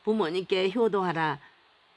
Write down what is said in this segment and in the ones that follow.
부모님께 효도하라.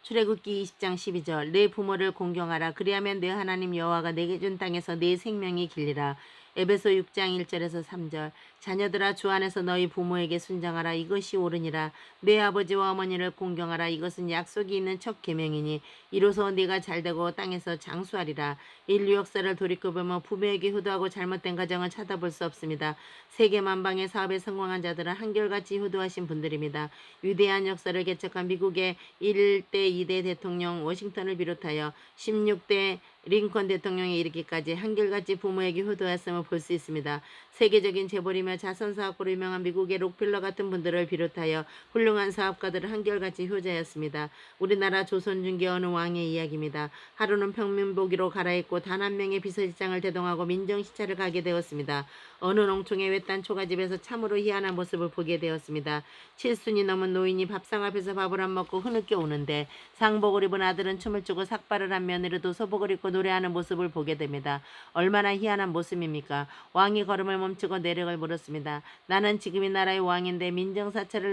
출애굽기 20장 12절. 내 부모를 공경하라. 그리하면 내 하나님 여호와가 내게 준 땅에서 내 생명이 길리라. 에베소 6장 1절에서 3절. 자녀들아, 주 안에서 너희 부모에게 순종하라. 이것이 옳으니라. 내 아버지와 어머니를 공경하라. 이것은 약속이 있는 첫 계명이니 이로써 네가 잘되고 땅에서 장수하리라. 인류 역사를 돌이켜보면 부모에게 효도하고 잘못된 가정을 찾아볼 수 없습니다. 세계 만방의 사업에 성공한 자들은 한결같이 효도하신 분들입니다. 위대한 역사를 개척한 미국의 1대 2대 대통령 워싱턴을 비롯하여 16대 링컨 대통령에 이르기까지 한결같이 부모에게 효도했음을 볼 수 있습니다. 세계적인 재벌이며 자선사업가로 유명한 미국의 록필러 같은 분들을 비롯하여 훌륭한 사업가들은 한결같이 효자였습니다. 우리나라 조선 중기 어느 왕의 이야기입니다. 하루는 평민복이로 갈아입고 단 한 명의 비서실장을 대동하고 민정시찰을 가게 되었습니다. 어느 농촌의 외딴 초가집에서 참으로 희한한 모습을 보게 되었습니다. 7순이 넘은 노인이 밥상 앞에서 밥을 안 먹고 흐느껴 오는데 상복을 입은 아들은 춤을 추고 삭발을 한 며느리도 소복을 입고 노래하는 모습을 보게 됩니다. 얼마나 희한한 모습입니까? 왕이 걸음을 멈추고 내력을 물었습니다. 나는 지금 이 나라의 왕인데 민정시찰을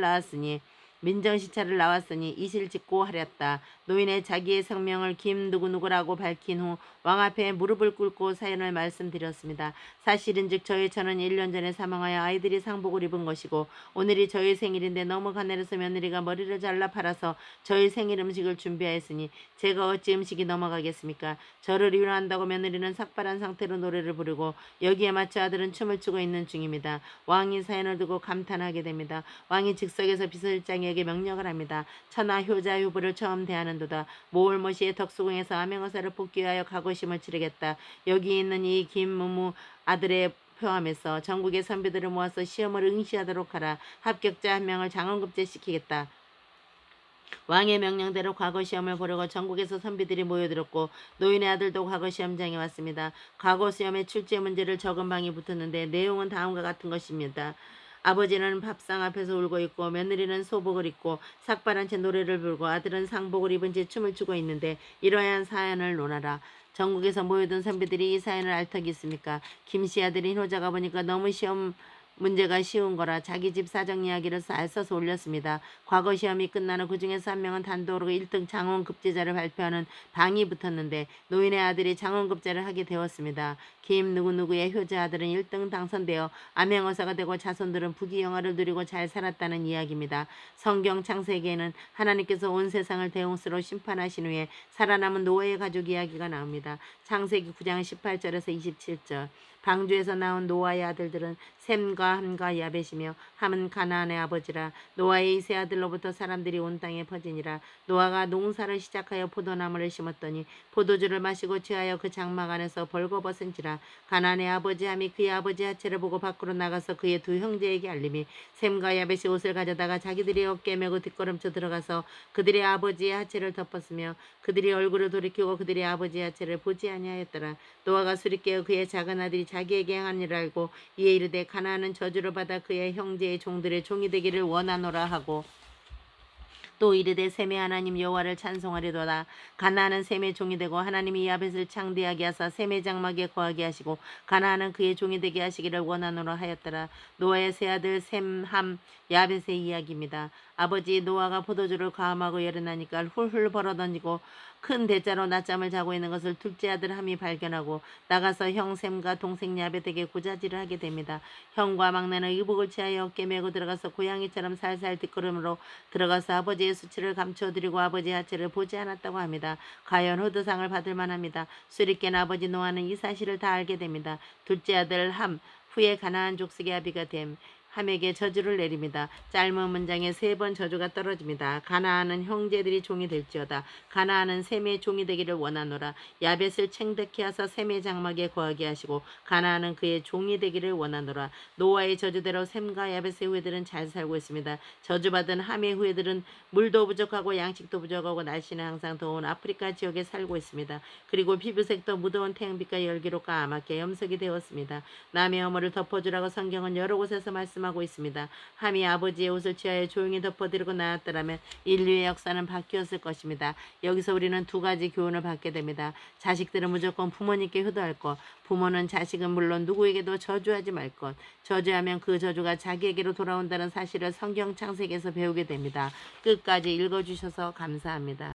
나왔으니 이실 짓고 하렸다. 노인의 자기의 성명을 김 누구누구라고 밝힌 후 왕 앞에 무릎을 꿇고 사연을 말씀드렸습니다. 사실은즉 저희 처는 1년 전에 사망하여 아이들이 상복을 입은 것이고 오늘이 저희 생일인데 너무 가난해서 며느리가 머리를 잘라 팔아서 저희 생일 음식을 준비하였으니 제가 어찌 음식이 넘어가겠습니까? 저를 위로한다고 며느리는 삭발한 상태로 노래를 부르고 여기에 맞춰 아들은 춤을 추고 있는 중입니다. 왕이 사연을 두고 감탄하게 됩니다. 왕이 즉석에서 비서실장에게 명령을 합니다. 천하 효자 효부를 처음 대하는도다. 모올모시의 덕수궁에서 암행어사를 복귀하여 가고심을 치르겠다. 여기 있는 이 김무무 아들의 포함해서 전국의 선비들을 모아서 시험을 응시하도록 하라. 합격자 한 명을 장원급제시키겠다. 왕의 명령대로 과거시험을 보려고 전국에서 선비들이 모여들었고 노인의 아들도 과거시험장에 왔습니다. 과거시험의 출제 문제를 적은 방이 붙었는데 내용은 다음과 같은 것입니다. 아버지는 밥상 앞에서 울고 있고 며느리는 소복을 입고 삭발한 채 노래를 부르고 아들은 상복을 입은 채 춤을 추고 있는데 이러한 사연을 논하라. 전국에서 모여든 선비들이 이 사연을 알 턱이 있습니까? 김씨 아들인 효자가 보니까 너무 시험 문제가 쉬운 거라 자기 집 사정 이야기를 잘 써서 올렸습니다. 과거 시험이 끝나는 그 중에서 한 명은 단독으로 1등 장원급제자를 발표하는 방이 붙었는데 노인의 아들이 장원급제를 하게 되었습니다. 김 누구누구의 효자 아들은 1등 당선되어 암행어사가 되고 자손들은 부귀영화를 누리고 잘 살았다는 이야기입니다. 성경 창세기에는 하나님께서 온 세상을 대홍수로 심판하신 후에 살아남은 노아의 가족 이야기가 나옵니다. 창세기 9장 18절에서 27절. 방주에서 나온 노아의 아들들은 셈과 함과 야벳이며 함은 가나안의 아버지라. 노아의 세 아들로부터 사람들이 온 땅에 퍼지니라. 노아가 농사를 시작하여 포도나무를 심었더니 포도주를 마시고 취하여 그 장막 안에서 벌거벗은지라. 가나안의 아버지 함이 그의 아버지 하체를 보고 밖으로 나가서 그의 두 형제에게 알림이 셈과 야벳이 옷을 가져다가 자기들의 어깨에 메고 뒷걸음쳐 들어가서 그들의 아버지의 하체를 덮었으며 그들이 얼굴을 돌이키고 그들의 아버지의 하체를 보지 아니하였더라. 노아가 술이 깨어 그의 작은 아들이 자기에게 행한 일을 알고 이에 이르되 가나안은 저주를 받아 그의 형제의 종들의 종이 되기를 원하노라 하고 또 이르되 셈의 하나님 여호와를 찬송하리로다. 가나안은 셈의 종이 되고 하나님이 야벳을 창대하게 하사 셈의 장막에 거하게 하시고 가나안은 그의 종이 되게 하시기를 원하노라 하였더라. 노아의 세 아들 셈, 함, 야벳의 이야기입니다. 아버지 노아가 포도주를 과음하고 열어나니까 훌훌 벌어던지고 큰 대자로 낮잠을 자고 있는 것을 둘째 아들 함이 발견하고 나가서 형 셈과 동생 야벳에게 고자질을 하게 됩니다. 형과 막내는 의복을 취하여 어깨 메고 들어가서 고양이처럼 살살 뒷걸음으로 들어가서 아버지의 수치를 감춰드리고 아버지의 하체를 보지 않았다고 합니다. 과연 호드상을 받을 만합니다. 술이 깬 아버지 노아는 이 사실을 다 알게 됩니다. 둘째 아들 함, 후에 가나안 족속의 아비가 됨. 함에게 저주를 내립니다. 짧은 문장에 3번 저주가 떨어집니다. 가나안은 형제들이 종이 될지어다. 가나안은 셈의 종이 되기를 원하노라. 야벳을 챙득케 하사 셈의 장막에 거하게 하시고 가나안은 그의 종이 되기를 원하노라. 노아의 저주대로 셈과 야벳의 후예들은 잘 살고 있습니다. 저주받은 함의 후예들은 물도 부족하고 양식도 부족하고 날씨는 항상 더운 아프리카 지역에 살고 있습니다. 그리고 피부색도 무더운 태양빛과 열기로 까맣게 염색이 되었습니다. 남의 허물을 덮어주라고 성경은 여러 곳에서 말씀하고 말씀하고 있습니다. 함이 아버지의 옷을 취하여 조용히 덮어드리고 나았더라면 인류의 역사는 바뀌었을 것입니다. 여기서 우리는 두 가지 교훈을 받게 됩니다. 자식들은 무조건 부모님께 효도할 것, 부모는 자식은 물론 누구에게도 저주하지 말 것, 저주하면 그 저주가 자기에게로 돌아온다는 사실을 성경 창세기에서 배우게 됩니다. 끝까지 읽어주셔서 감사합니다.